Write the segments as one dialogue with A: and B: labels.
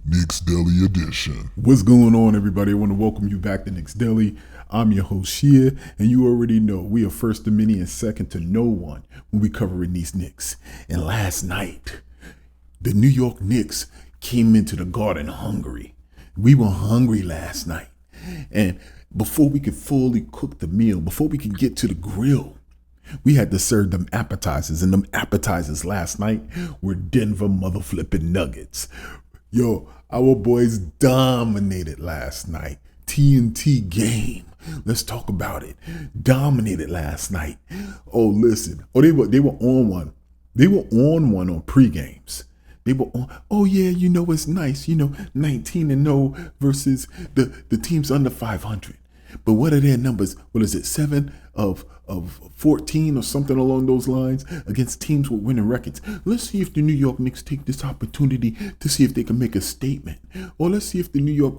A: Knicks Deli edition.
B: What's going on, everybody? I want to welcome you back to Knicks Deli. I'm your host, Shia, and you already know we are first to many and second to no one when we covering these Knicks. And last night, the New York Knicks came into the Garden hungry. We were hungry last night. And before we could fully cook the meal, before we could get to the grill, we had to serve them appetizers. And them appetizers last night were Denver mother flipping nuggets. Yo, our boys dominated last night. TNT game. Let's talk about it. Dominated last night. Oh, listen. Oh, they were on one. They were on one on pre-games. They were on, oh yeah, it's nice, 19-0 versus the teams under 500. But what are their numbers? What is it, 7 of 14 or something along those lines against teams with winning records? Let's see if the New York Knicks take this opportunity to see if they can make a statement. Or let's see if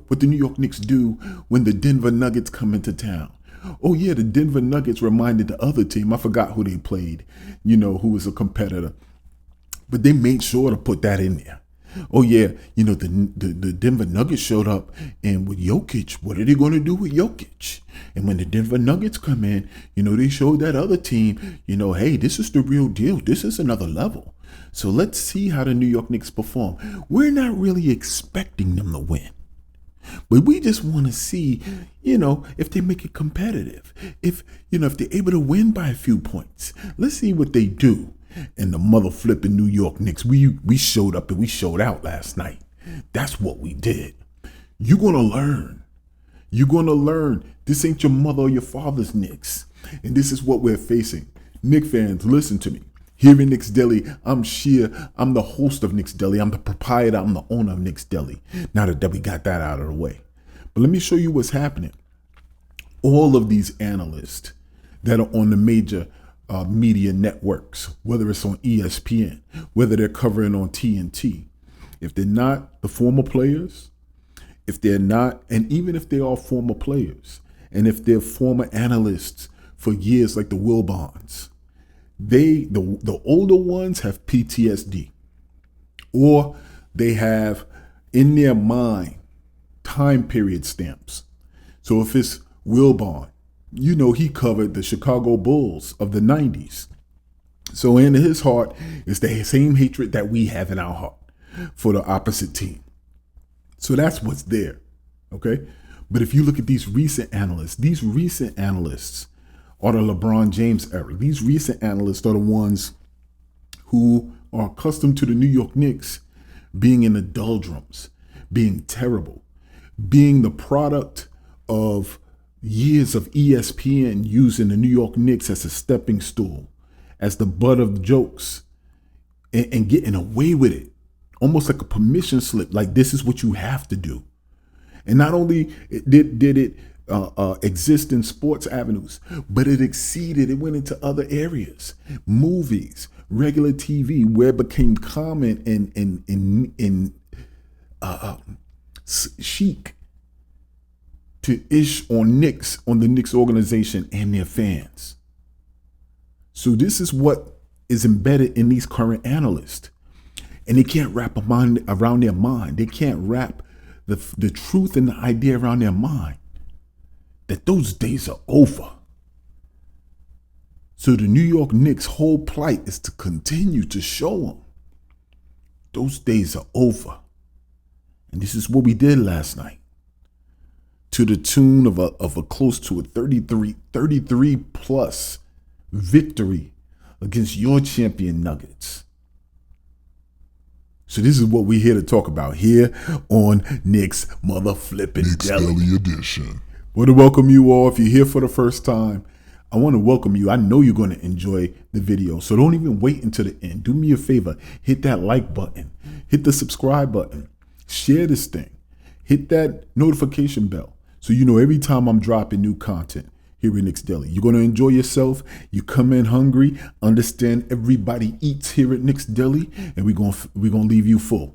B: what the New York Knicks do when the Denver Nuggets come into town. Oh yeah, the Denver Nuggets reminded the other team, I forgot who they played, who was a competitor. But they made sure to put that in there. Oh yeah, the Denver Nuggets showed up, and with Jokic, what are they going to do with Jokic? And when the Denver Nuggets come in, they showed that other team, hey, this is the real deal. This is another level. So let's see how the New York Knicks perform. We're not really expecting them to win, but we just want to see, if they make it competitive. If they're able to win by a few points. Let's see what they do. And the mother flipping New York Knicks, we showed up and we showed out last night. That's what we did. You're going to learn. You're going to learn. This ain't your mother or your father's Knicks. And this is what we're facing. Knicks fans, listen to me. Here in Knicks Deli, I'm Shia. I'm the host of Knicks Deli. I'm the proprietor. I'm the owner of Knicks Deli. Now that we got that out of the way. But let me show you what's happening. All of these analysts that are on the major media networks, whether it's on ESPN, whether they're covering on TNT, if they're not the former players, if they're not, and even if they are former players, and if they're former analysts for years like the Wilbons, the older ones have PTSD, or they have in their mind time period stamps. So if it's Wilbon, he covered the Chicago Bulls of the 90s. So in his heart is the same hatred that we have in our heart for the opposite team. So that's what's there, okay? But if you look at these recent analysts are the LeBron James era. These recent analysts are the ones who are accustomed to the New York Knicks being in the doldrums, being terrible, being the product of years of ESPN using the New York Knicks as a stepping stool, as the butt of the jokes, and getting away with it, almost like a permission slip, like this is what you have to do. And not only did it exist in sports avenues, but it exceeded, it went into other areas, movies, regular TV, where it became common in chic to ish on the Knicks organization and their fans. So this is what is embedded in these current analysts. And they can't wrap a mind around their mind. They can't wrap the truth and the idea around their mind that those days are over. So the New York Knicks' whole plight is to continue to show them those days are over. And this is what we did last night, to the tune of a close to a 33 plus victory against your champion Nuggets. So this is what we're here to talk about here on Knicks Mother Flippin'
A: Knicks Deli edition.
B: I want to welcome you all. If you're here for the first time, I want to welcome you. I know you're going to enjoy the video, so don't even wait until the end. Do me a favor, hit that like button, hit the subscribe button, share this thing, hit that notification bell, so you know every time I'm dropping new content here in Knicks Deli. You're going to enjoy yourself. You come in hungry. Understand everybody eats here at Knicks Deli, and we're going to leave you full.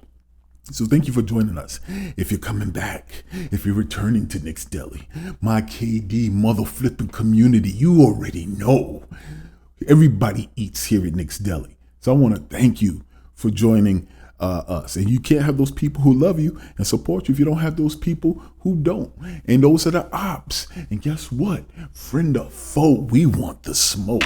B: So thank you for joining us. If you're coming back, if you're returning to Knicks Deli, my KD mother flipping community, you already know everybody eats here at Knicks Deli. So I want to thank you for joining us. And you can't have those people who love you and support you if you don't have those people who don't. And those are the ops. And guess what? Friend or foe, we want the smoke.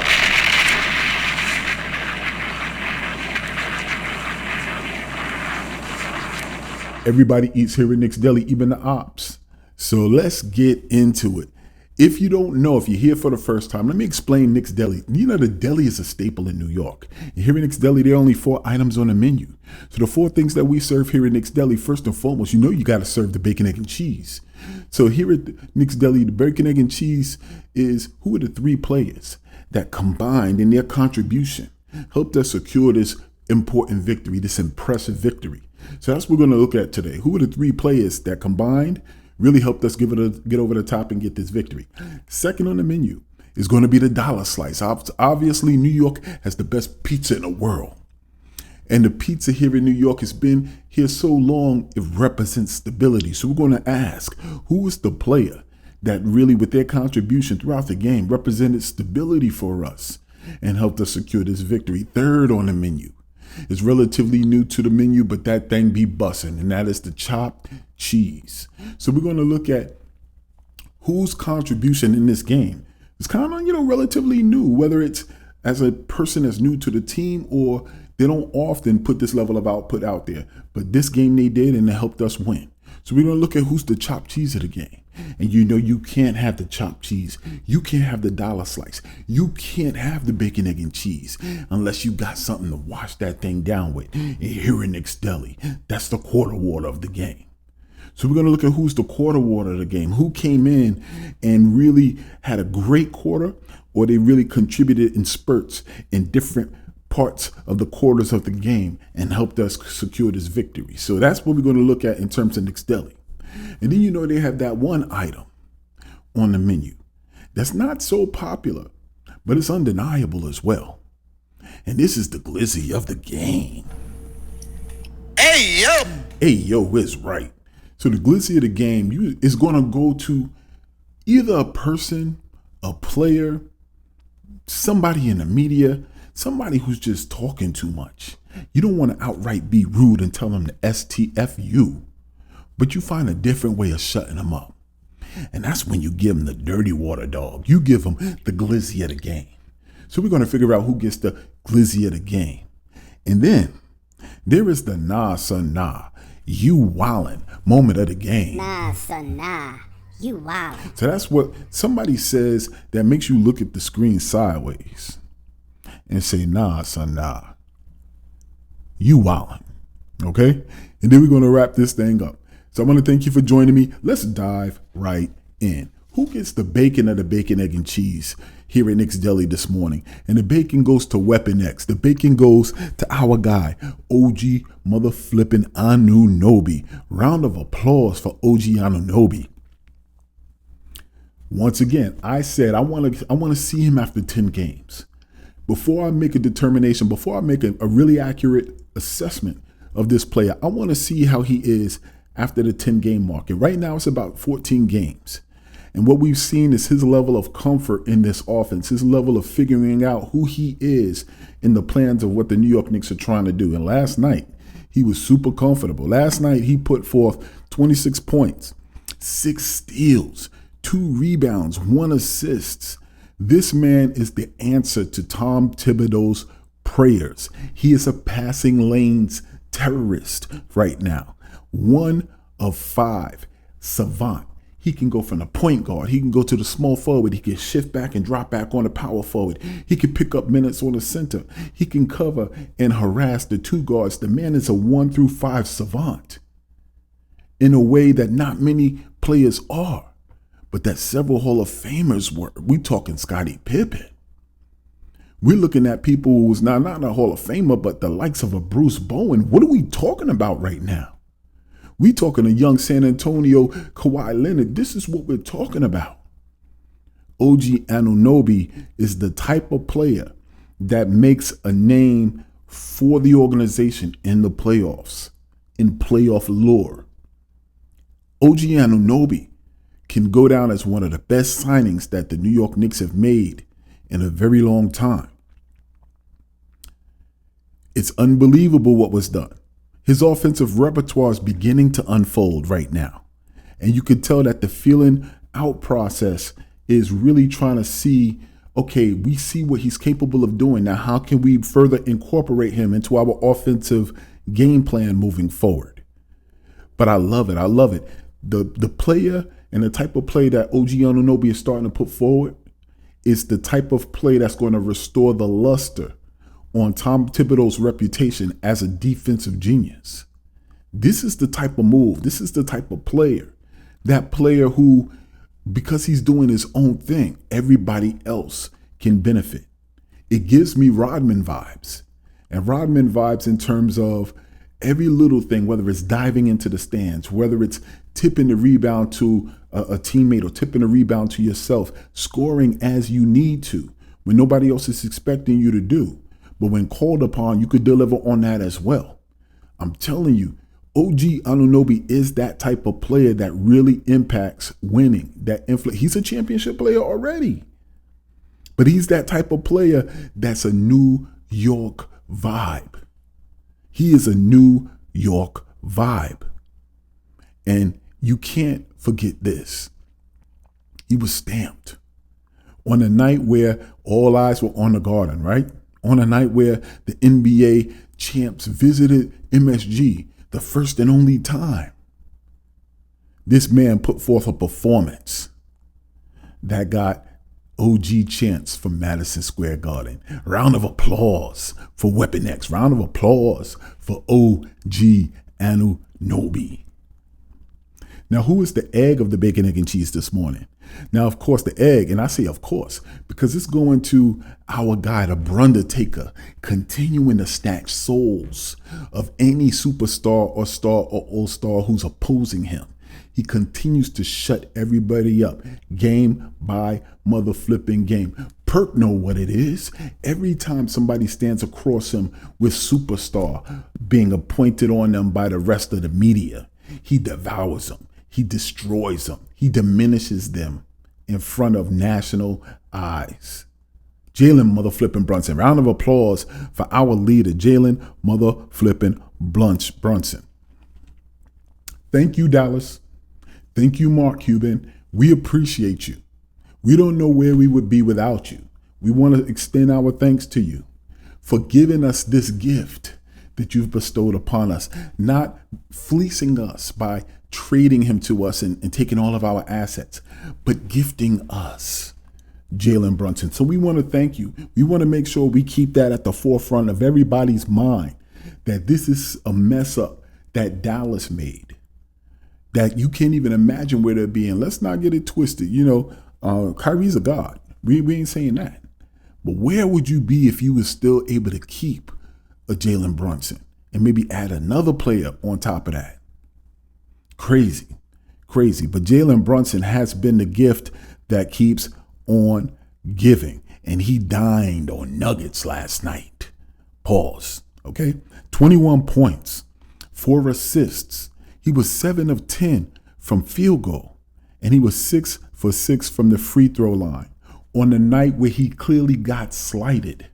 B: Everybody eats here at Knicks Deli, even the ops. So let's get into it. If you don't know, if you're here for the first time, let me explain Knicks Deli. You know, the deli is a staple in New York. And here at Knicks Deli, there are only 4 items on the menu. So the 4 things that we serve here at Knicks Deli, first and foremost, you know you got to serve the bacon, egg, and cheese. So here at Knicks Deli, the bacon, egg, and cheese is who are the 3 players that combined in their contribution helped us secure this important victory, this impressive victory. So that's what we're going to look at today. Who are the 3 players that combined really helped us get over the top and get this victory? Second on the menu is going to be the dollar slice. Obviously, New York has the best pizza in the world. And the pizza here in New York has been here so long, it represents stability. So we're going to ask, who is the player that really, with their contribution throughout the game, represented stability for us and helped us secure this victory? Third on the menu is relatively new to the menu, but that thing be bussin', and that is the chopped cheese. So we're going to look at whose contribution in this game is kind of, relatively new, whether it's as a person that's new to the team or they don't often put this level of output out there. But this game they did, and it helped us win. So we're going to look at who's the chopped cheese of the game. And you can't have the chopped cheese. You can't have the dollar slice. You can't have the bacon, egg, and cheese unless you got something to wash that thing down with. And here in Knicks Deli, that's the quarter water of the game. So we're going to look at who's the quarter water of the game, who came in and really had a great quarter, or they really contributed in spurts in different parts of the quarters of the game and helped us secure this victory. So that's what we're going to look at in terms of Knicks Deli. And then they have that one item on the menu that's not so popular, but it's undeniable as well. And this is the glizzy of the game.
C: Hey, yo!
B: Hey, yo is right. So the glizzy of the game is going to go to either a person, a player, somebody in the media, somebody who's just talking too much. You don't want to outright be rude and tell them to STFU. But you find a different way of shutting them up. And that's when you give them the dirty water dog. You give them the glizzy of the game. So we're going to figure out who gets the glizzy of the game. And then there is the nah, son, nah, you wildin' moment of the game.
C: Nah, son, nah, you wildin'.
B: So that's what somebody says that makes you look at the screen sideways and say, nah, son, nah, you wildin'. Okay? And then we're going to wrap this thing up. So I want to thank you for joining me. Let's dive right in. Who gets the bacon of the bacon, egg, and cheese here at Knicks Deli this morning? And the bacon goes to Weapon X. The bacon goes to our guy, OG mother flipping Anunoby. Round of applause for OG Anunoby. Once again, I said I want to see him after 10 games. Before I make a determination, before I make a really accurate assessment of this player, I want to see how he is after the 10-game mark. And right now it's about 14 games. And what we've seen is his level of comfort in this offense, his level of figuring out who he is in the plans of what the New York Knicks are trying to do. And last night, he was super comfortable. Last night, he put forth 26 points, 6 steals, 2 rebounds, 1 assist. This man is the answer to Tom Thibodeau's prayers. He is a passing lanes terrorist right now. 1 of 5 savant. He can go from the point guard. He can go to the small forward. He can shift back and drop back on the power forward. He can pick up minutes on the center. He can cover and harass the 2 guards. The man is a 1 through 5 savant in a way that not many players are, but that several Hall of Famers were. We talking Scottie Pippen. We're looking at people who's not a Hall of Famer, but the likes of a Bruce Bowen. What are we talking about right now? We talking a young San Antonio Kawhi Leonard. This is what we're talking about. OG Anunoby is the type of player that makes a name for the organization in the playoffs, in playoff lore. OG Anunoby can go down as one of the best signings that the New York Knicks have made in a very long time. It's unbelievable what was done. His offensive repertoire is beginning to unfold right now. And you could tell that the feeling out process is really trying to see, okay, we see what he's capable of doing. Now, how can we further incorporate him into our offensive game plan moving forward? But I love it. I love it. The player and the type of play that OG Anunoby is starting to put forward is the type of play that's going to restore the luster on Tom Thibodeau's reputation as a defensive genius. This is the type of move. This is the type of player. That player who, because he's doing his own thing, everybody else can benefit. It gives me Rodman vibes. And Rodman vibes in terms of every little thing, whether it's diving into the stands, whether it's tipping the rebound to a teammate or tipping the rebound to yourself, scoring as you need to when nobody else is expecting you to do. But when called upon, you could deliver on that as well. I'm telling you, OG Anunoby is that type of player that really impacts winning. He's a championship player already. But he's that type of player that's a New York vibe. He is a New York vibe. And you can't forget this. He was stamped on a night where all eyes were on the Garden, right? On a night where the NBA champs visited MSG, the first and only time. This man put forth a performance that got OG chants from Madison Square Garden. Round of applause for Weapon X. Round of applause for OG Anunoby. Now, who is the egg of the bacon, egg, and cheese this morning? Now, of course, the egg, and I say of course, because it's going to our guy, the Brundertaker, continuing to snatch souls of any superstar or star or all-star who's opposing him. He continues to shut everybody up, game by mother flipping game. Perk know what it is. Every time somebody stands across him with superstar being appointed on them by the rest of the media, he devours them. He destroys them. He diminishes them in front of national eyes. Jalen mother flipping Brunson. Round of applause for our leader, Jalen mother flipping Brunson. Thank you, Dallas. Thank you, Mark Cuban. We appreciate you. We don't know where we would be without you. We want to extend our thanks to you for giving us this gift that you've bestowed upon us, not fleecing us by trading him to us and taking all of our assets, but gifting us Jalen Brunson. So we want to thank you. We want to make sure we keep that at the forefront of everybody's mind, that this is a mess up that Dallas made, that you can't even imagine where they're being. Let's not get it twisted. Kyrie's a god. We ain't saying that. But where would you be if you were still able to keep a Jalen Brunson and maybe add another player on top of that? Crazy. But Jalen Brunson has been the gift that keeps on giving. And he dined on nuggets last night. Pause. Okay. 21 points, 4 assists. He was 7 of 10 from field goal. And he was 6 for 6 from the free throw line on the night where he clearly got slighted.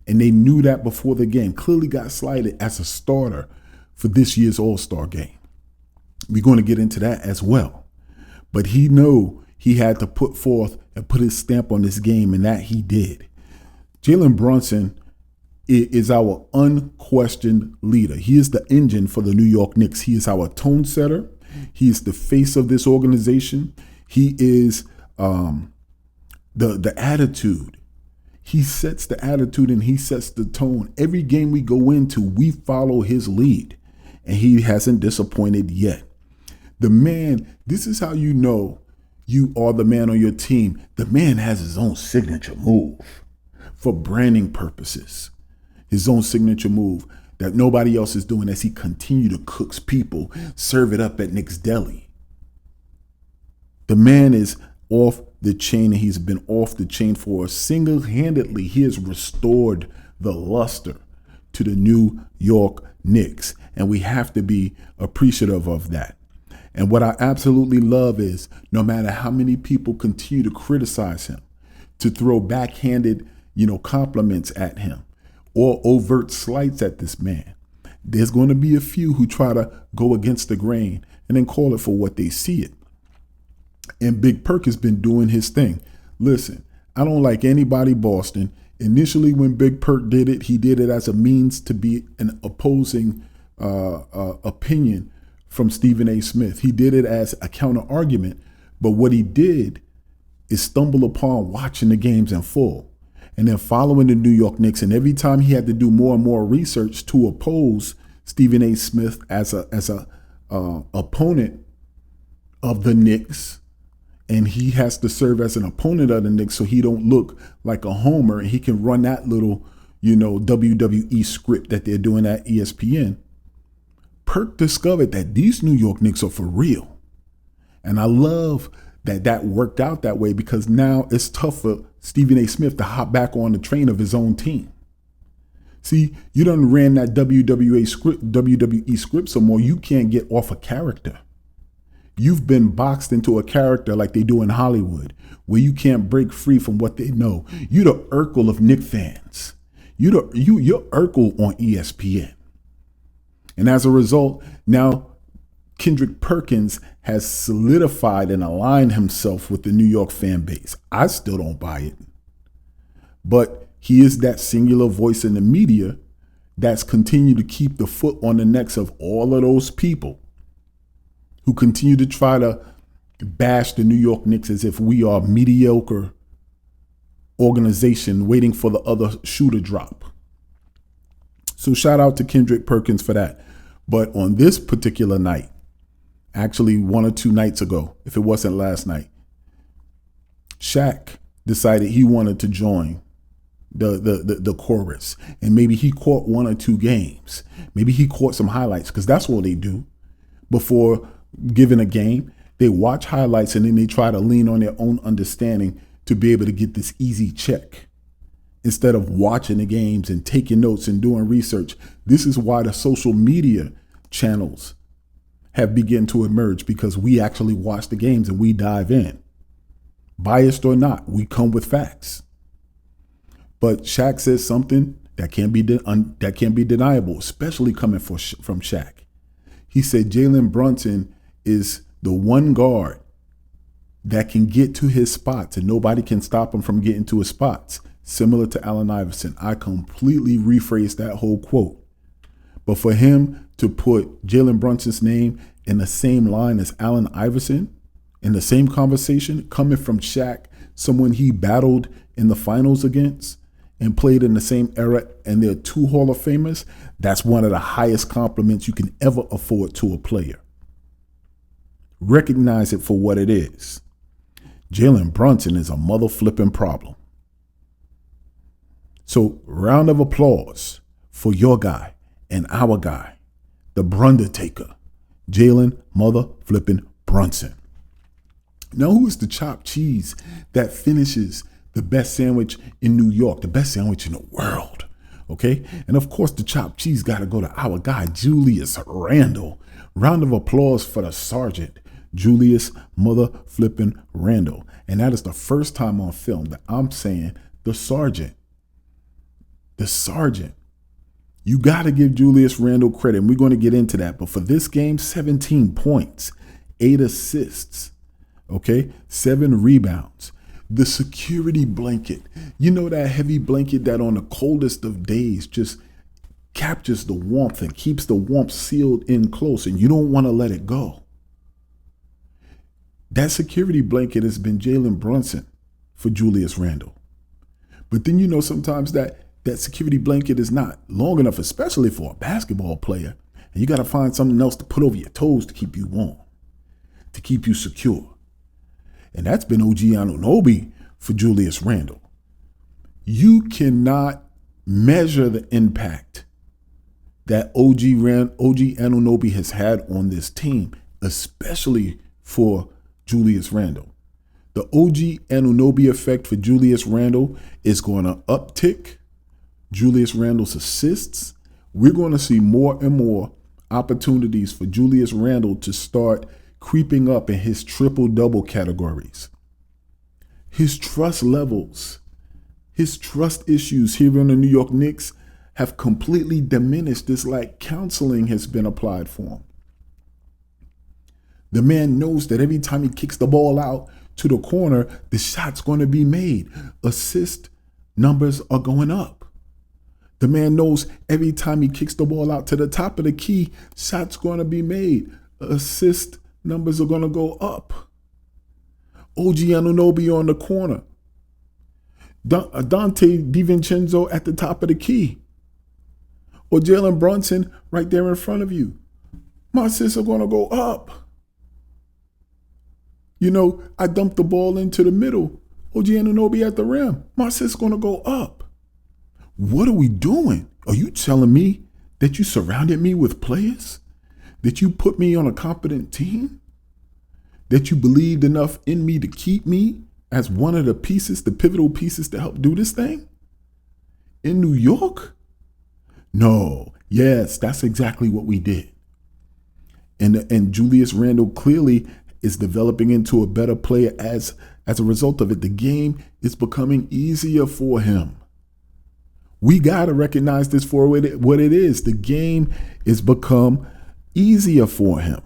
B: And they knew that before the game. Clearly got slighted as a starter for this year's All-Star game. We're going to get into that as well. But he knew he had to put forth and put his stamp on this game, and that he did. Jalen Brunson is our unquestioned leader. He is the engine for the New York Knicks. He is our tone setter. He is the face of this organization. He is the attitude. He sets the attitude and he sets the tone. Every game we go into, we follow his lead, and he hasn't disappointed yet. The man, this is how you know you are the man on your team. The man has his own signature move for branding purposes. His own signature move that nobody else is doing as he continue to cooks people, serve it up at Knicks Deli. The man is off the chain, and he's been off the chain for single-handedly. He has restored the luster to the New York Knicks, and we have to be appreciative of that. And what I absolutely love is no matter how many people continue to criticize him, to throw backhanded, compliments at him or overt slights at this man, there's going to be a few who try to go against the grain and then call it for what they see it. And Big Perk has been doing his thing. Listen, I don't like anybody Boston. Initially, when Big Perk did it, he did it as a means to be an opposing opinion from Stephen A. Smith. He did it as a counter argument. But what he did is stumble upon watching the games in full and then following the New York Knicks. And every time he had to do more and more research to oppose Stephen A. Smith as a opponent of the Knicks, and he has to serve as an opponent of the Knicks so he don't look like a homer, and he can run that little, WWE script that they're doing at ESPN. Perk discovered that these New York Knicks are for real. And I love that worked out that way, because now it's tough for Stephen A. Smith to hop back on the train of his own team. See, you done ran that WWE script some more. You can't get off a character. You've been boxed into a character like they do in Hollywood, where you can't break free from what they know. You the Urkel of Knicks fans. You're Urkel on ESPN. And as a result, now Kendrick Perkins has solidified and aligned himself with the New York fan base. I still don't buy it. But he is that singular voice in the media that's continued to keep the foot on the necks of all of those people who continue to try to bash the New York Knicks as if we are a mediocre organization waiting for the other shoe to drop. So shout out to Kendrick Perkins for that. But on this particular night, actually 1 or 2 nights ago, if it wasn't last night, Shaq decided he wanted to join the chorus. And maybe he caught 1 or 2 games. Maybe he caught some highlights, because that's what they do before giving a game. They watch highlights and then they try to lean on their own understanding to be able to get this easy check instead of watching the games and taking notes and doing research. This is why the social media channels have begun to emerge, because we actually watch the games and we dive in. Biased or not, we come with facts. But Shaq says something that can't be deniable, especially coming from Shaq. He said Jalen Brunson is the one guard that can get to his spots and nobody can stop him from getting to his spots, similar to Allen Iverson. I completely rephrased that whole quote. But for him to put Jalen Brunson's name in the same line as Allen Iverson, in the same conversation, coming from Shaq, someone he battled in the finals against and played in the same era, and they're 2 Hall of Famers, that's one of the highest compliments you can ever afford to a player. Recognize it for what it is. Jalen Brunson is a mother flipping problem. So round of applause for your guy and our guy, the Brundertaker, Jalen mother flipping Brunson. Now, who is the chopped cheese that finishes the best sandwich in New York, the best sandwich in the world? Okay. And of course, the chopped cheese got to go to our guy, Julius Randle. Round of applause for the sergeant, Julius mother flipping Randle. And that is the first time on film that I'm saying the sergeant. The sergeant. You got to give Julius Randle credit, and we're going to get into that. But for this game, 17 points, 8 assists, okay, 7 rebounds. The security blanket, you know, that heavy blanket that on the coldest of days just captures the warmth and keeps the warmth sealed in close, and you don't want to let it go. That security blanket has been Jalen Brunson for Julius Randle. But then, you know, sometimes that security blanket is not long enough, especially for a basketball player. And you got to find something else to put over your toes to keep you warm, to keep you secure. And that's been OG Anunoby for Julius Randle. You cannot measure the impact that OG Anunoby has had on this team, especially for Julius Randle. The OG Anunoby effect for Julius Randle is going to uptick Julius Randle's assists. We're going to see more and more opportunities for Julius Randle to start creeping up in his triple-double categories. His trust levels, his trust issues here in the New York Knicks have completely diminished. It's like counseling has been applied for him. The man knows that every time he kicks the ball out to the corner, the shot's going to be made. Assist numbers are going up. The man knows every time he kicks the ball out to the top of the key, shots going to be made. Assist numbers are going to go up. OG Anunoby on the corner. Dante DiVincenzo at the top of the key. Or Jalen Brunson right there in front of you. My assists are going to go up. You know, I dumped the ball into the middle. OG Anunoby at the rim. My assists going to go up. What are we doing? Are you telling me that you surrounded me with players? That you put me on a competent team? That you believed enough in me to keep me as one of the pieces, the pivotal pieces to help do this thing? In New York? No. Yes, that's exactly what we did. And Julius Randle clearly is developing into a better player as a result of it. The game is becoming easier for him. We got to recognize this for what it is. The game is become easier for him.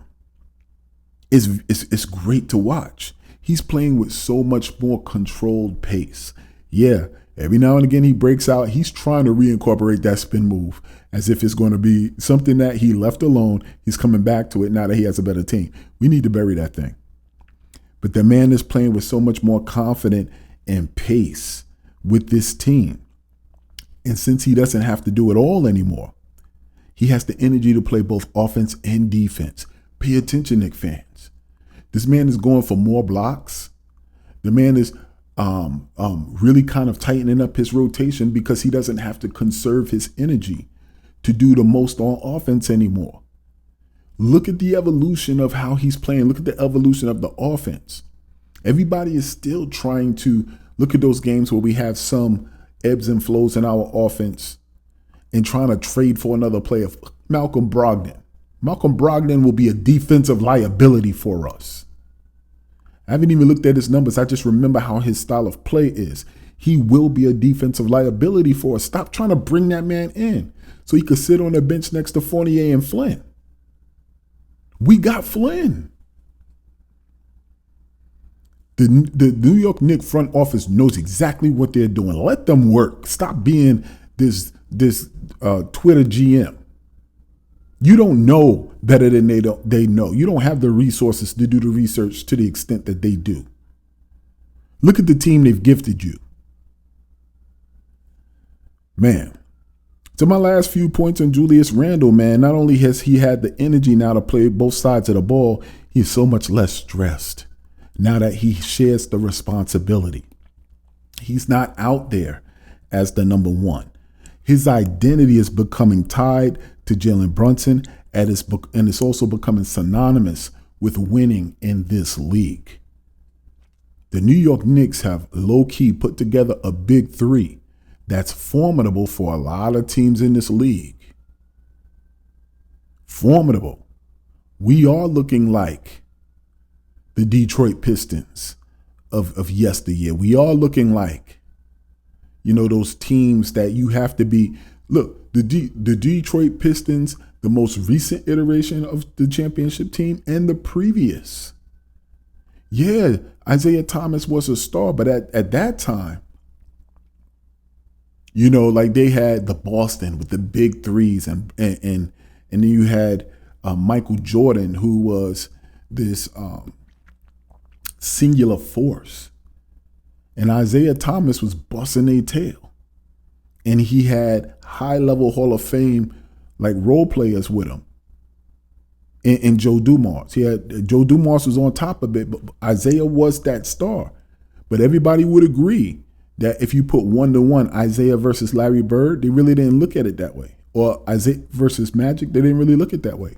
B: It's great to watch. He's playing with so much more controlled pace. Yeah, every now and again he breaks out. He's trying to reincorporate that spin move as if it's going to be something that he left alone. He's coming back to it now that he has a better team. We need to bury that thing. But the man is playing with so much more confidence and pace with this team. And since he doesn't have to do it all anymore, he has the energy to play both offense and defense. Pay attention, Knicks fans. This man is going for more blocks. The man is really kind of tightening up his rotation because he doesn't have to conserve his energy to do the most on offense anymore. Look at the evolution of how he's playing. Look at the evolution of the offense. Everybody is still trying to look at those games where we have some ebbs and flows in our offense and trying to trade for another player. Malcolm Brogdon. Malcolm Brogdon will be a defensive liability for us. I haven't even looked at his numbers. I just remember how his style of play is. He will be a defensive liability for us. Stop trying to bring that man in so he could sit on the bench next to Fournier and Flynn. We got Flynn. The New York Knicks front office knows exactly what they're doing. Let them work. Stop being this Twitter GM. You don't know better than they know. You don't have the resources to do the research to the extent that they do. Look at the team they've gifted you. Man, to my last few points on Julius Randle, man, not only has he had the energy now to play both sides of the ball, he is so much less stressed now that he shares the responsibility. He's not out there as the number one. His identity is becoming tied to Jalen Brunson, and it's also becoming synonymous with winning in this league. The New York Knicks have low-key put together a big three that's formidable for a lot of teams in this league. Formidable. We are looking like the Detroit Pistons of yesteryear. We are looking like, those teams that you have to be. Look, the Detroit Pistons, the most recent iteration of the championship team, and the previous. Yeah, Isaiah Thomas was a star, but at that time, like they had the Boston with the big threes, and then you had Michael Jordan, who was this singular force, and Isaiah Thomas was busting their tail, and he had high-level Hall of Fame like role players with him. And Joe Dumars. Joe Dumars was on top of it, but Isaiah was that star. But everybody would agree that if you put 1-to-1 Isaiah versus Larry Bird, they really didn't look at it that way. Or Isaiah versus Magic, they didn't really look at it that way.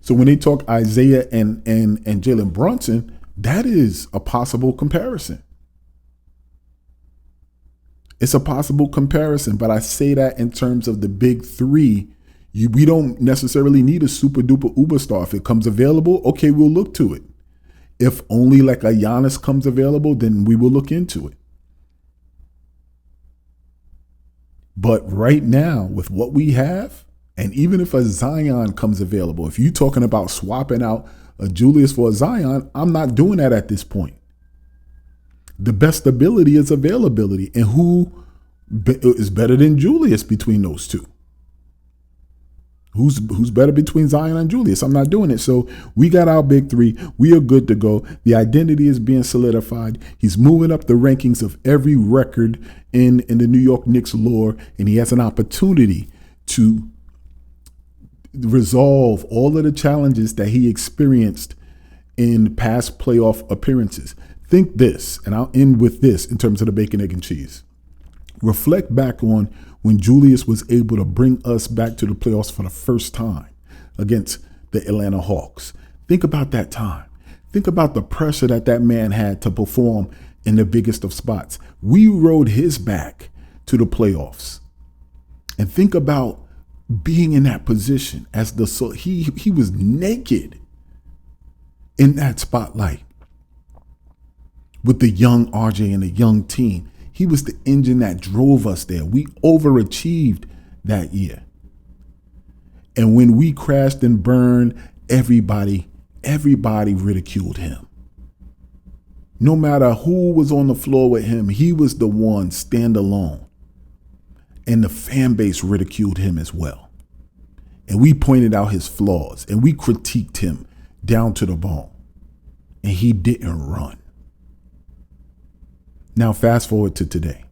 B: So when they talk Isaiah and Jalen Brunson, that is a possible comparison. It's a possible comparison, but I say that in terms of the big three. We don't necessarily need a super duper uber star. If it comes available, okay, we'll look to it. If only like a Giannis comes available, then we will look into it. But right now, with what we have, and even if a Zion comes available, if you're talking about swapping out a Julius for a Zion, I'm not doing that at this point. The best ability is availability. And who is better than Julius between those two? Who's better between Zion and Julius? I'm not doing it. So we got our big three. We are good to go. The identity is being solidified. He's moving up the rankings of every record in the New York Knicks lore, and he has an opportunity to resolve all of the challenges that he experienced in past playoff appearances. Think this, and I'll end with this in terms of the bacon, egg, and cheese. Reflect back on when Julius was able to bring us back to the playoffs for the first time against the Atlanta Hawks. Think about that time. Think about the pressure that man had to perform in the biggest of spots. We rode his back to the playoffs. And think about being in that position as he was naked in that spotlight with the young RJ and the young team. He was the engine that drove us there. We overachieved that year. And when we crashed and burned, everybody ridiculed him. No matter who was on the floor with him, he was the one stand alone. And the fan base ridiculed him as well. And we pointed out his flaws and we critiqued him down to the bone. And he didn't run. Now, fast forward to today.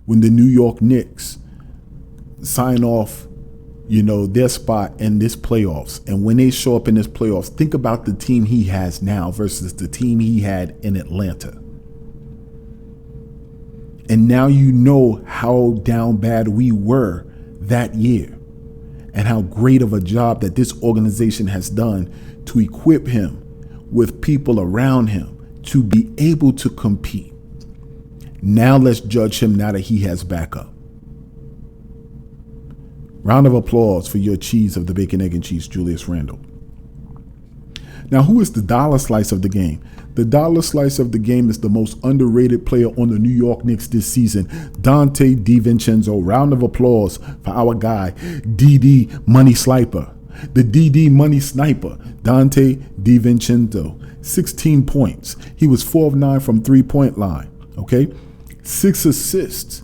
B: When the New York Knicks sign off, their spot in this playoffs, and when they show up in this playoffs, think about the team he has now versus the team he had in Atlanta. And now you know how down bad we were that year and how great of a job that this organization has done to equip him with people around him to be able to compete. Now let's judge him now that he has backup. Round of applause for your cheese of the bacon, egg, and cheese, Julius Randle. Now, who is the dollar slice of the game? The dollar slice of the game is the most underrated player on the New York Knicks this season, Donte DiVincenzo. Round of applause for our guy, DD Money Sniper. The DD Money Sniper, Donte DiVincenzo. 16 points. He was 4 of 9 from three-point line. Okay? 6 assists.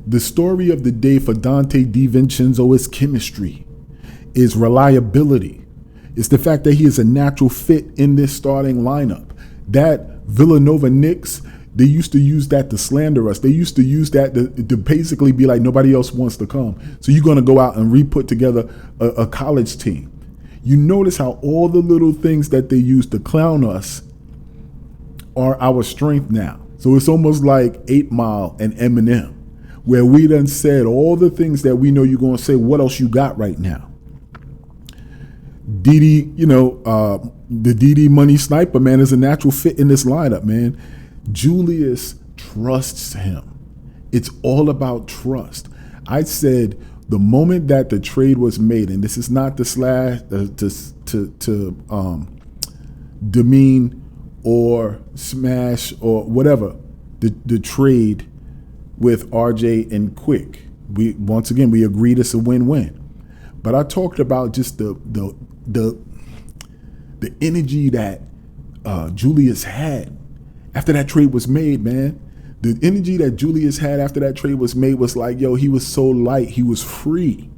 B: The story of the day for Donte DiVincenzo is chemistry, is reliability. It's the fact that he is a natural fit in this starting lineup. That Villanova Knicks, they used to use that to slander us. They used to use that to basically be like, nobody else wants to come. So you're going to go out and re-put together a college team. You notice how all the little things that they used to clown us are our strength now. So it's almost like 8 Mile and Eminem, where we done said all the things that we know you're going to say. What else you got right now? DD, the DD Money Sniper, man, is a natural fit in this lineup, man. Julius trusts him. It's all about trust. I said the moment that the trade was made, and this is not to demean or smash or whatever the trade with RJ and Quick. We agreed it's a win-win. But I talked about just the energy that Julius had after that trade was made, man. The energy that Julius had after that trade was made was like, he was so light. He was free.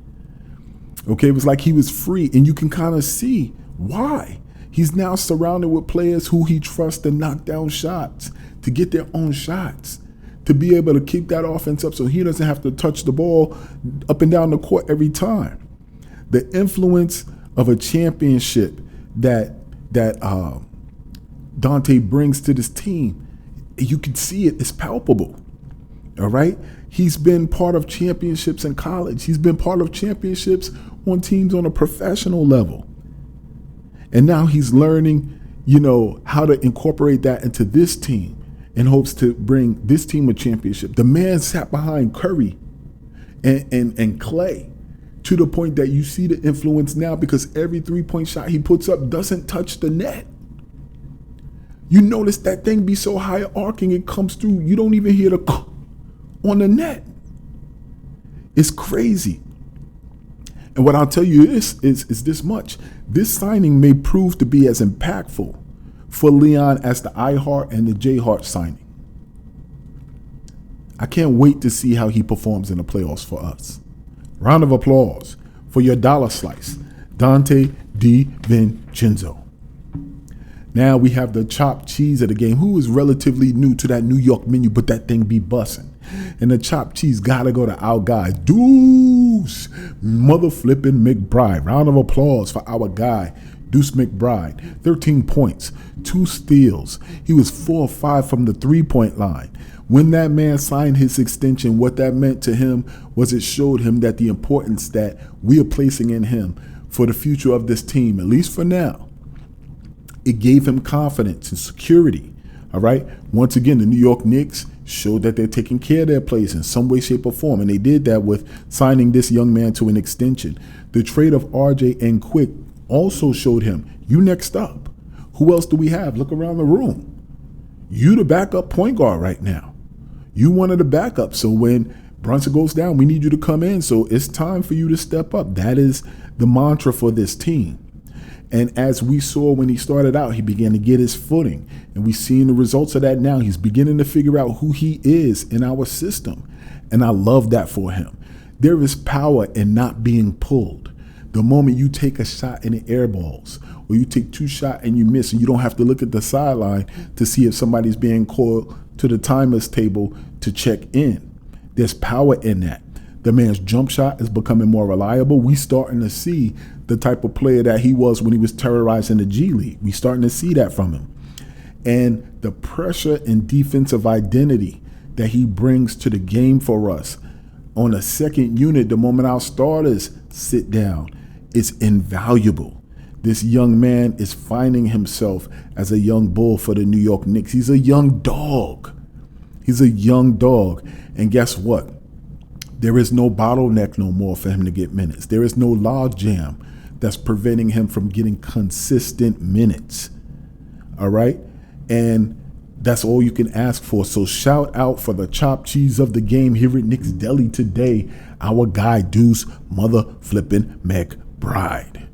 B: Okay, it was like he was free. And you can kind of see why. He's now surrounded with players who he trusts to knock down shots, to get their own shots, to be able to keep that offense up so he doesn't have to touch the ball up and down the court every time. The influence of a championship that Donte brings to this team, you can see it. It's palpable. All right? He's been part of championships in college. He's been part of championships on teams on a professional level. And now he's learning, how to incorporate that into this team in hopes to bring this team a championship. The man sat behind Curry and Clay to the point that you see the influence now because every three-point shot he puts up doesn't touch the net. You notice that thing be so high arcing, it comes through. You don't even hear the on the net. It's crazy. And what I'll tell you is this much. This signing may prove to be as impactful for Leon as the iHeart and the J-Heart signing. I can't wait to see how he performs in the playoffs for us. Round of applause for your dollar slice, Dante DiVincenzo. Now we have the chopped cheese of the game, who is relatively new to that New York menu, but that thing be bussin'. And the chopped cheese gotta go to our guy, Deuce Mother Flippin' McBride. Round of applause for our guy, Deuce McBride. 13 points, 2 steals. He was 4 or 5 from the 3-point line. When that man signed his extension, what that meant to him was it showed him that the importance that we are placing in him for the future of this team, at least for now, it gave him confidence and security. All right. Once again, the New York Knicks showed that they're taking care of their players in some way, shape, or form. And they did that with signing this young man to an extension. The trade of RJ and Quick also showed him, you next up. Who else do we have? Look around the room. You the backup point guard right now. You one of the backups. So when Brunson goes down, we need you to come in. So it's time for you to step up. That is the mantra for this team. And as we saw when he started out, he began to get his footing. And we're seeing the results of that now. He's beginning to figure out who he is in our system. And I love that for him. There is power in not being pulled. The moment you take a shot and it air balls, or you take 2 shots and you miss, and you don't have to look at the sideline to see if somebody's being called to the timers table to check in. There's power in that. The man's jump shot is becoming more reliable. We starting to see the type of player that he was when he was terrorizing the G League. We starting to see that from him. And the pressure and defensive identity that he brings to the game for us on a second unit, the moment our starters sit down, is invaluable. This young man is finding himself as a young bull for the New York Knicks. He's a young dog. He's a young dog. And guess what? There is no bottleneck no more for him to get minutes. There is no log jam that's preventing him from getting consistent minutes. All right? And that's all you can ask for. So shout out for the chopped cheese of the game here at Knicks Deli today, our guy Deuce Mother Flippin' McBride.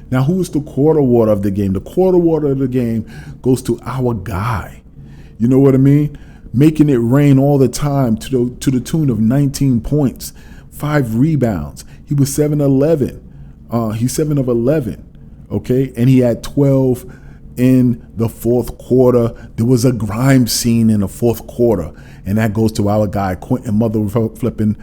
B: Now, who is the quarter water of the game? The quarter water of the game goes to our guy. You know what I mean? Making it rain all the time to the tune of 19 points, 5 rebounds. He was 7-11. He's 7 of 11, okay? And he had 12 in the fourth quarter. There was a grime scene in the fourth quarter, and that goes to our guy, Quentin Mother Flippin'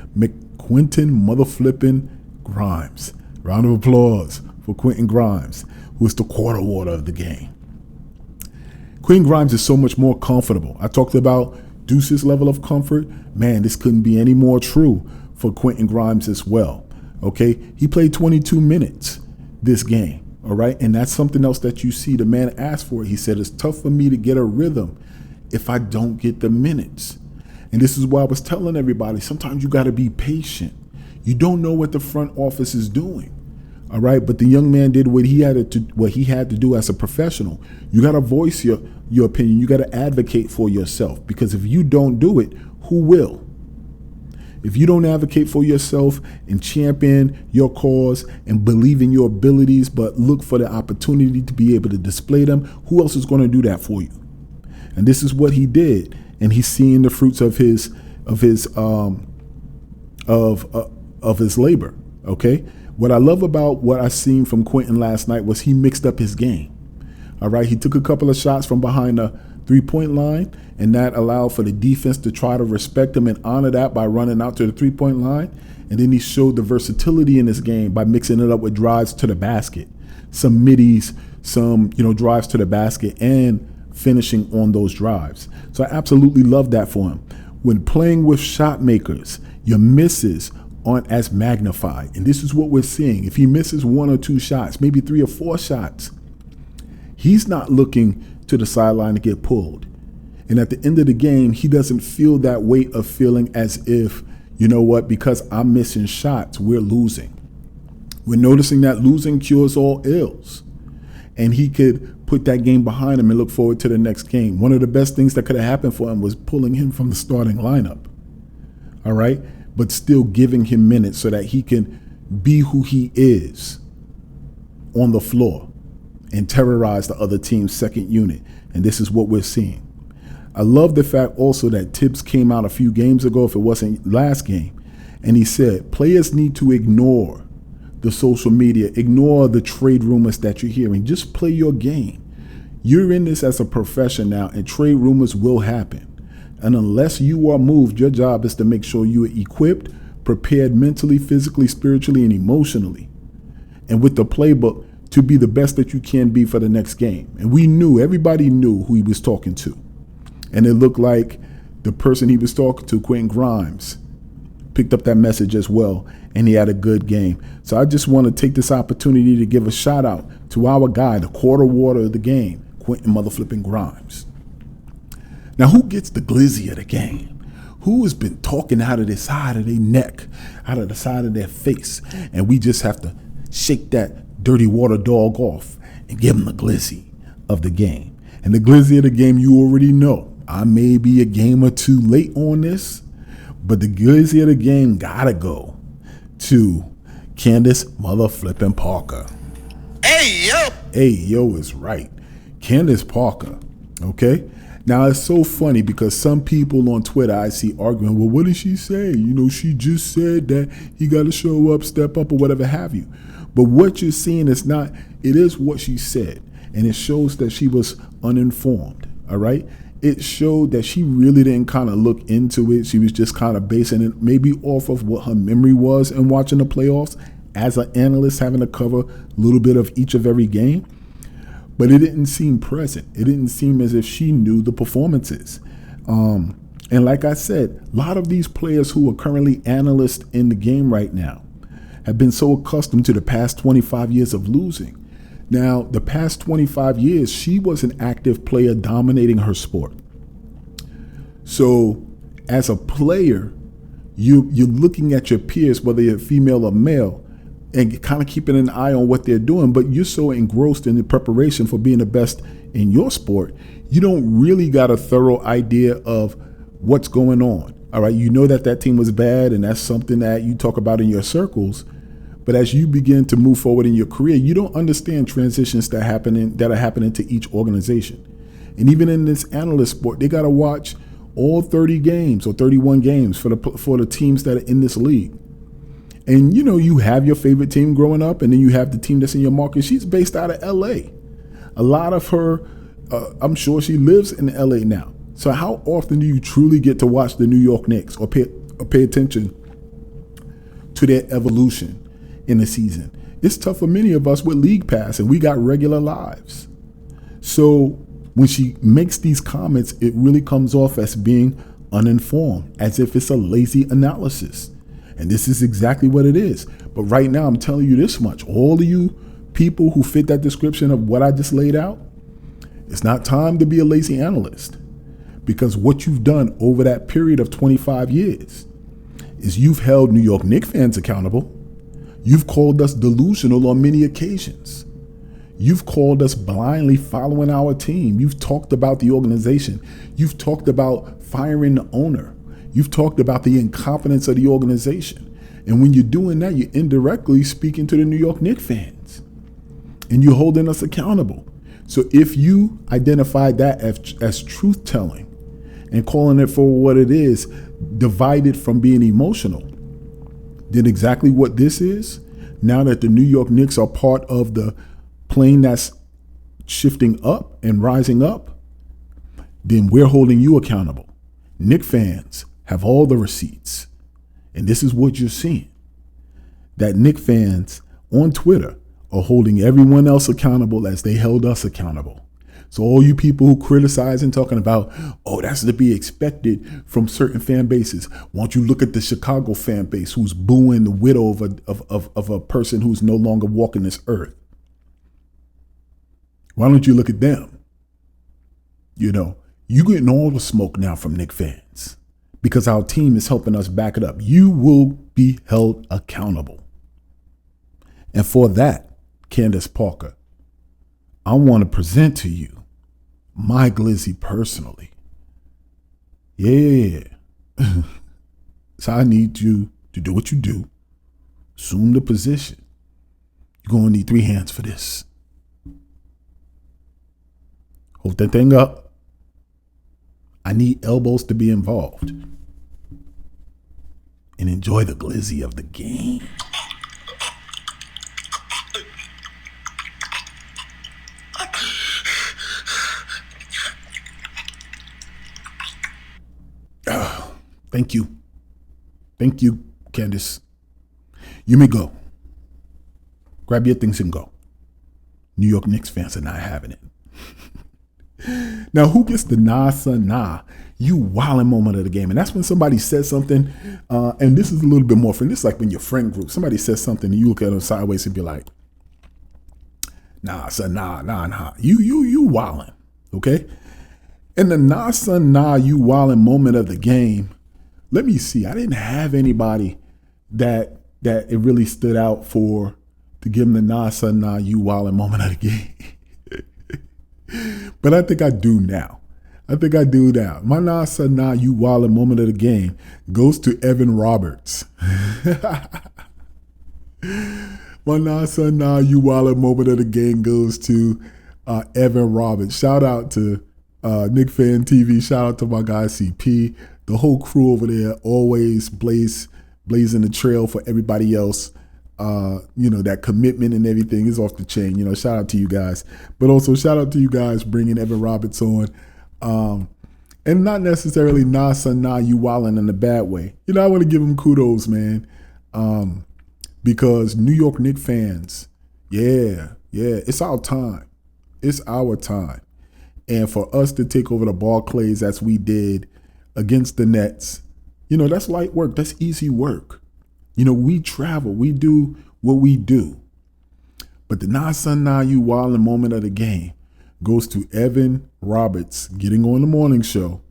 B: Grimes. Round of applause for Quentin Grimes, who is the quarter water of the game. Quentin Grimes is so much more comfortable. I talked about Deuce's level of comfort. Man, this couldn't be any more true for Quentin Grimes as well. Okay, he played 22 minutes this game. All right, and that's something else that you see. The man asked for it. He said, it's tough for me to get a rhythm if I don't get the minutes. And this is why I was telling everybody, sometimes you got to be patient. You don't know what the front office is doing. All right, but the young man did what he had to do as a professional. You got to voice your opinion. You got to advocate for yourself, because if you don't do it, who will? If you don't advocate for yourself and champion your cause and believe in your abilities, but look for the opportunity to be able to display them, who else is going to do that for you? And this is what he did, and he's seeing the fruits of his labor. Okay. What I love about what I seen from Quentin last night was he mixed up his game. All right. He took a couple of shots from behind the 3-point line, and that allowed for the defense to try to respect him and honor that by running out to the 3-point line. And then he showed the versatility in this game by mixing it up with drives to the basket, some middies, some drives to the basket, and finishing on those drives. So I absolutely love that for him. When playing with shot makers, your misses aren't as magnified. And this is what we're seeing. If he misses 1 or 2 shots, maybe 3 or 4 shots, he's not looking to the sideline to get pulled. And at the end of the game, he doesn't feel that weight of feeling as if, you know what, because I'm missing shots, we're losing. We're noticing that losing cures all ills. And he could put that game behind him and look forward to the next game. One of the best things that could have happened for him was pulling him from the starting lineup. All right. but still giving him minutes so that he can be who he is on the floor and terrorize the other team's second unit. And this is what we're seeing. I love the fact also that Tibbs came out a few games ago, if it wasn't last game, and he said players need to ignore the social media, ignore the trade rumors that you're hearing. Just play your game. You're in this as a profession now, and trade rumors will happen. And unless you are moved, your job is to make sure you are equipped, prepared mentally, physically, spiritually, and emotionally, and with the playbook to be the best that you can be for the next game. And everybody knew who he was talking to. And it looked like the person he was talking to, Quentin Grimes, picked up that message as well, and he had a good game. So I just want to take this opportunity to give a shout out to our guy, the quarter water of the game, Quentin motherflipping Grimes. Now, who gets the glizzy of the game? Who has been talking out of the side of their neck, out of the side of their face, and we just have to shake that dirty water dog off and give them the glizzy of the game? And the glizzy of the game, you already know. I may be a game or two late on this, but the glizzy of the game gotta go to Candace motherflipping Parker.
C: Hey, yo!
B: Hey, yo is right. Candace Parker, okay? Now, it's so funny because some people on Twitter I see arguing, well, what did she say? She just said that he got to show up, step up, or whatever have you. But what you're seeing is not, it is what she said. And it shows that she was uninformed, all right? It showed that she really didn't kind of look into it. She was just kind of basing it maybe off of what her memory was in watching the playoffs as an analyst, having to cover a little bit of each of every game. But it didn't seem present. It didn't seem as if she knew the performances. And like I said, a lot of these players who are currently analysts in the game right now have been so accustomed to the past 25 years of losing. Now, the past 25 years, she was an active player dominating her sport. So as a player, you're looking at your peers, whether you're female or male, and kind of keeping an eye on what they're doing, but you're so engrossed in the preparation for being the best in your sport, you don't really got a thorough idea of what's going on. All right, you know that team was bad, and that's something that you talk about in your circles. But as you begin to move forward in your career, you don't understand transitions that are happening to each organization. And even in this analyst sport, they got to watch all 30 games or 31 games for the teams that are in this league. And you have your favorite team growing up, and then you have the team that's in your market. She's based out of LA. A lot of her, I'm sure she lives in LA now. So how often do you truly get to watch the New York Knicks or pay attention to their evolution in the season? It's tough for many of us with League Pass, and we got regular lives. So when she makes these comments, it really comes off as being uninformed, as if it's a lazy analysis. And this is exactly what it is. But right now, I'm telling you this much. All of you people who fit that description of what I just laid out, it's not time to be a lazy analyst. Because what you've done over that period of 25 years is you've held New York Knicks fans accountable. You've called us delusional on many occasions. You've called us blindly following our team. You've talked about the organization. You've talked about firing the owner. You've talked about the incompetence of the organization. And when you're doing that, you're indirectly speaking to the New York Knicks fans. And you're holding us accountable. So if you identify that as truth-telling and calling it for what it is, divided from being emotional, then exactly what this is, now that the New York Knicks are part of the plane that's shifting up and rising up, then we're holding you accountable. Knicks fans have all the receipts. And this is what you're seeing. That Knicks fans on Twitter are holding everyone else accountable as they held us accountable. So all you people who criticize and talking about, oh, that's to be expected from certain fan bases. Why don't you look at the Chicago fan base who's booing the widow of a person who's no longer walking this earth? Why don't you look at them? You getting all the smoke now from Knicks fans because our team is helping us back it up. You will be held accountable. And for that, Candace Parker, I want to present to you my glizzy personally. Yeah. So I need you to do what you do. Assume the position. You're going to need 3 hands for this. Hold that thing up. I need elbows to be involved. And enjoy the glizzy of the game. Thank you. Thank you, Candace. You may go. Grab your things and go. New York Knicks fans are not having it. Now, who gets the nah, son, nah, you wildin' moment of the game? And that's when somebody says something, and this is a little bit more friend. This is like when your friend group, somebody says something and you look at them sideways and be like, nah, son, nah. You wildin', okay? And the nah, son, nah, you wildin' moment of the game, let me see. I didn't have anybody that it really stood out for to give them the nah, son, nah, you wildin' moment of the game. But I think I do now. My nah, son, nah, you wildin' moment of the game goes to Evan Roberts. My nah, son, nah, you wildin' moment of the game goes to Evan Roberts. Shout out to Knick Fan TV. Shout out to my guy CP. The whole crew over there always blazing the trail for everybody else. That commitment and everything is off the chain. Shout out to you guys. But also shout out to you guys bringing Evan Roberts on. And not necessarily nah, son, nah, you wildin' in a bad way. I want to give him kudos, man. Because New York Knicks fans, yeah, it's our time. It's our time. And for us to take over the Barclays as we did against the Nets, that's light work. That's easy work. We travel. We do what we do. But the nah, son, nah, you wildin' moment of the game goes to Evan Roberts getting on the morning show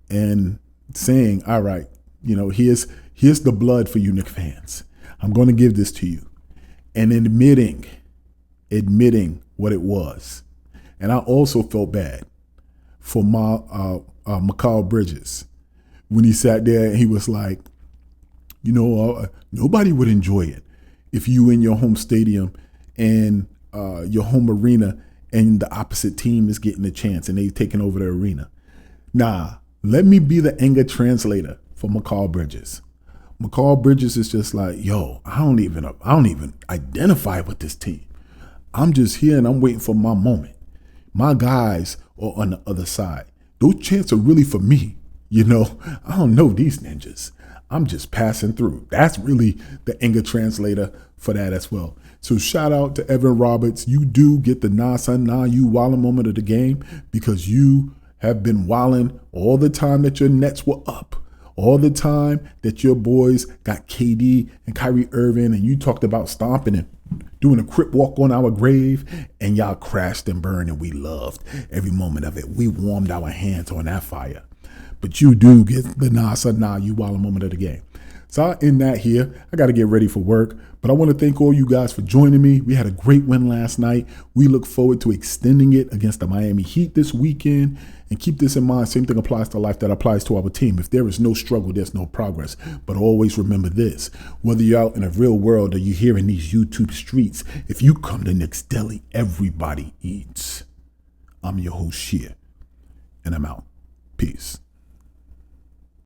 B: and saying, all right, here's the blood for you Knicks fans. I'm going to give this to you. And admitting what it was. And I also felt bad for Mikal Bridges when he sat there and he was like, nobody would enjoy it if you in your home stadium and your home arena and the opposite team is getting a chance and they taking over the arena. Nah, let me be the anger translator for Mikal Bridges. Mikal Bridges is just like, yo, I don't even identify with this team. I'm just here and I'm waiting for my moment. My guys are on the other side. Those chants are really for me. I don't know these ninjas. I'm just passing through. That's really the anger translator for that as well. So shout out to Evan Roberts. You do get the nah, son, nah, you wildin' moment of the game because you have been wildin' all the time that your Nets were up. All the time that your boys got KD and Kyrie Irving and you talked about stomping and doing a crip walk on our grave and y'all crashed and burned and we loved every moment of it. We warmed our hands on that fire. But you do get the nah, son, nah, you wildin' moment of the game. So I'll end that here. I got to get ready for work. But I want to thank all you guys for joining me. We had a great win last night. We look forward to extending it against the Miami Heat this weekend. And keep this in mind, same thing applies to life that applies to our team. If there is no struggle, there's no progress. But always remember this, whether you're out in the real world or you're here in these YouTube streets, if you come to Knicks Deli, everybody eats. I'm your host, Shia, and I'm out. Peace.